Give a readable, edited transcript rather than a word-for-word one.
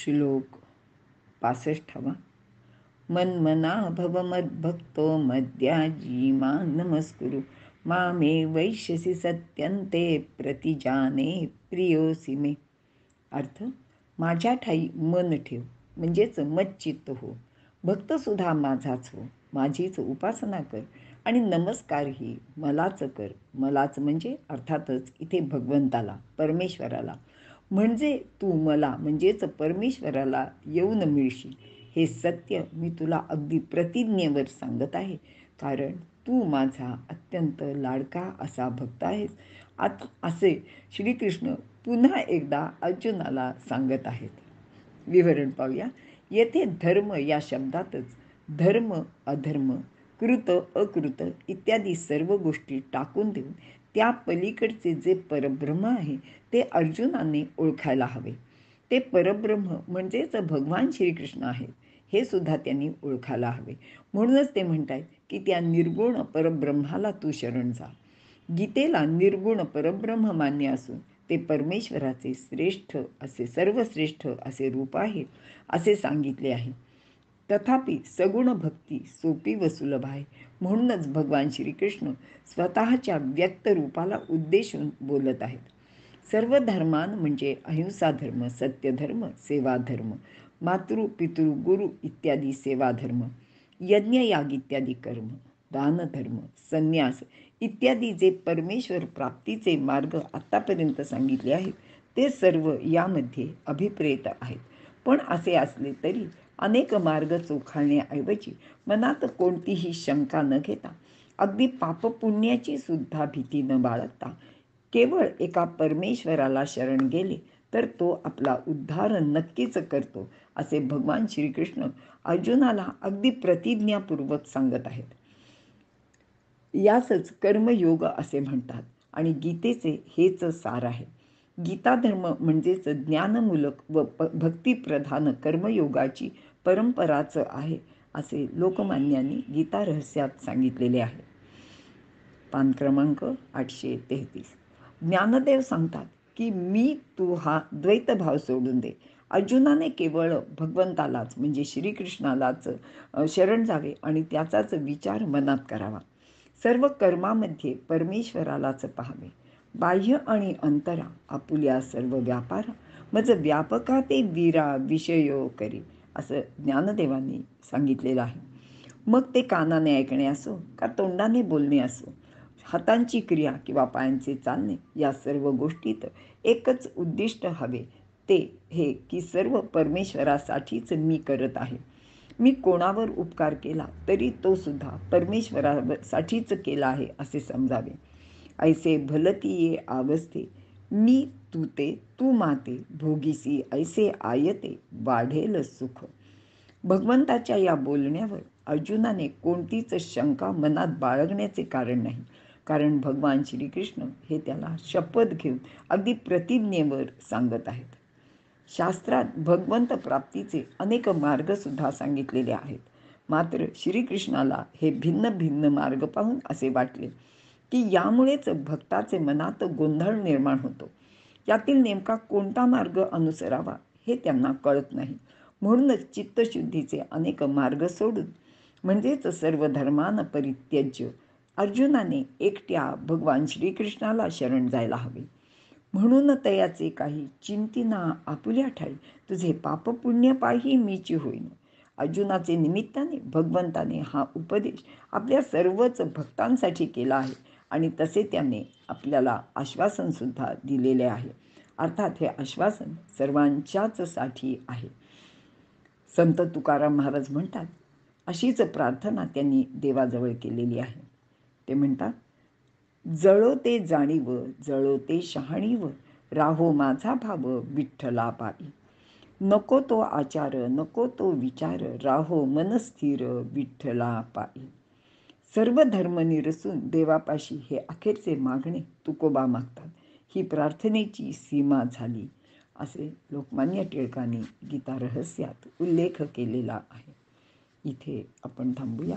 श्लोक 65. मन्मना भव मद्भक्तो मद्याजी मा नमस्कुरु मामे वैश्यसि सत्यन्ते प्रतिजाने प्रियोसी मे. अर्थ, माझ्या ठाई मन ठेव म्हणजेच मच्चित्त हो, भक्तसुद्धा माझाच हो, माझीच उपासना कर आणि नमस्कारही मलाच कर. मलाच म्हणजे अर्थातच इथे भगवंताला, परमेश्वराला. म्हणजे तू मला म्हणजेच परमेश्वराला येऊन मिळशील हे सत्य मी तुला अगदी प्रतिज्ञेवर सांगत आहे, कारण तू माझा अत्यंत लाडका असा भक्त आहेस. असे श्रीकृष्ण पुन्हा एकदा अर्जुनाला सांगत आहेत. विवरण पाहूया. येथे धर्म या शब्दातच धर्म अधर्म, कृत अकृत इत्यादी सर्व गोष्टी टाकून देऊन त्या पलीकडचे जे परब्रह्म आहे ते अर्जुनाने ओळखायला हवे. ते परब्रह्म म्हणजेच भगवान श्रीकृष्ण आहेत हे सुद्धा त्यांनी ओळखायला हवे. म्हणूनच ते म्हणतात की त्या निर्गुण परब्रह्माला तू शरण जा. गीतेला निर्गुण परब्रह्म मान्य असून ते परमेश्वराचे श्रेष्ठ असे सर्वश्रेष्ठ असे रूप आहे असे सांगितले आहे. तथापि सगुण भक्ती सोपी व सुलभ आहे. म्हणूनच भगवान श्रीकृष्ण स्वतःच्या व्यक्त रूपाला उद्देशून बोलत आहेत. सर्व धर्मान म्हणजे अहिंसा धर्म, सत्य धर्म, सेवा धर्म, मातृ पितृ गुरु इत्यादी सेवा धर्म, यज्ञ याग इत्यादी कर्म, दान धर्म, संन्यास इत्यादी जे परमेश्वर प्राप्तीचे मार्ग आतापर्यंत सांगितले आहेत ते सर्व यामध्ये अभिप्रेत आहेत. पण असे असले तरी अनेक मार्ग चोखाळण्याऐवजी मनात कोणतीही शंका न घेता, अगदी पापपुण्याची सुद्धा भीती न बाळगता केवळ एका परमेश्वराला शरण गेले तर तो आपला उद्धार नक्कीच करतो असे भगवान श्रीकृष्ण अर्जुनाला अगदी प्रतिज्ञापूर्वक सांगत आहेत. यासच कर्मयोग असे म्हणतात आणि गीतेचे हेच सार आहे. गीता धर्म म्हणजेच ज्ञानमूलक व भक्तिप्रधान कर्मयोगाची परंपराच आहे असे लोकमान्यांनी गीता रहस्यात सांगितलेले आहे. पान क्रमांक 833. ज्ञानदेव सांगतात की मी तू हा द्वैतभाव सोडून दे. अर्जुनाने केवळ भगवंतालाच म्हणजे श्रीकृष्णालाच शरण जावे आणि त्याचाच विचार मनात करावा. सर्व कर्मामध्ये परमेश्वरालाच पाहावे. बाह्य आणि अंतरा आपुल्या सर्व व्यापारा मज व्यापका ते वीरा विषयो करी असं ज्ञानदेवांनी सांगितलेलं आहे. मग ते कानाने ऐकणे असो का तोंडाने बोलणे असो, हातांची क्रिया किंवा पायांचे चालणे, या सर्व गोष्टीत एकच उद्दिष्ट हवे, ते हे की सर्व परमेश्वरासाठीच मी करत आहे. मी कोणावर उपकार केला तरी तो सुद्धा परमेश्वरासाठीच केला आहे असे समजावे. ऐसे भलती ये अवस्थे मी तू ते तू माते भोगीसी ऐसे आयते वाढेल सुख. भगवंताच्या या बोलण्यावर अर्जुनाने कोणतीच शंका मनात बाळगण्याचे कारण नाही, कारण भगवान श्रीकृष्ण हे त्याला शपथ घेऊन अगदी प्रतिज्ञेवर सांगत आहेत. शास्त्रात भगवंत प्राप्तीचे अनेक मार्ग सुद्धा सांगितलेले आहेत. मात्र श्रीकृष्णाला हे भिन्न भिन्न मार्ग पाहून असे वाटले की यामुळेच भक्ताचे मनात गोंधळ निर्माण होतो. यातील नेमका कोणता मार्ग अनुसरावा हे त्यांना कळत नाही. म्हणूनच चित्तशुद्धीचे अनेक मार्ग सोडून म्हणजेच सर्व धर्मान परित्यज्य अर्जुनाने एकट्या भगवान श्रीकृष्णाला शरण जायला हवे. म्हणून तयाचे काही चिंतिना आपुल्या ठाई तुझे पापपुण्य पाही मीची होईन. अर्जुनाचे निमित्ताने भगवंताने हा उपदेश आपल्या सर्वच भक्तांसाठी केला आहे आणि तसे त्याने आपल्याला आश्वासन सुद्धा दिलेले आहे. अर्थात हे आश्वासन सर्वांच्याच साठी आहे. संत तुकाराम महाराज म्हणतात, अशीच प्रार्थना त्यांनी देवाजवळ केलेली आहे. ते म्हणतात, जळो ते जाणीव जळो ते शहाणीव राहो माझा भाव विठ्ठला पायी. नको तो आचार नको तो विचार राहो मन स्थिर विठ्ठला पायी. सर्व धर्म निरसून देवापाशी हे अखेरचे मागणे तुकोबा मागतात. ही प्रार्थनेची सीमा झाली असे लोकमान्य टिळकांनी गीता रहस्यात उल्लेख केलेला आहे. इथे आपण थांबूया.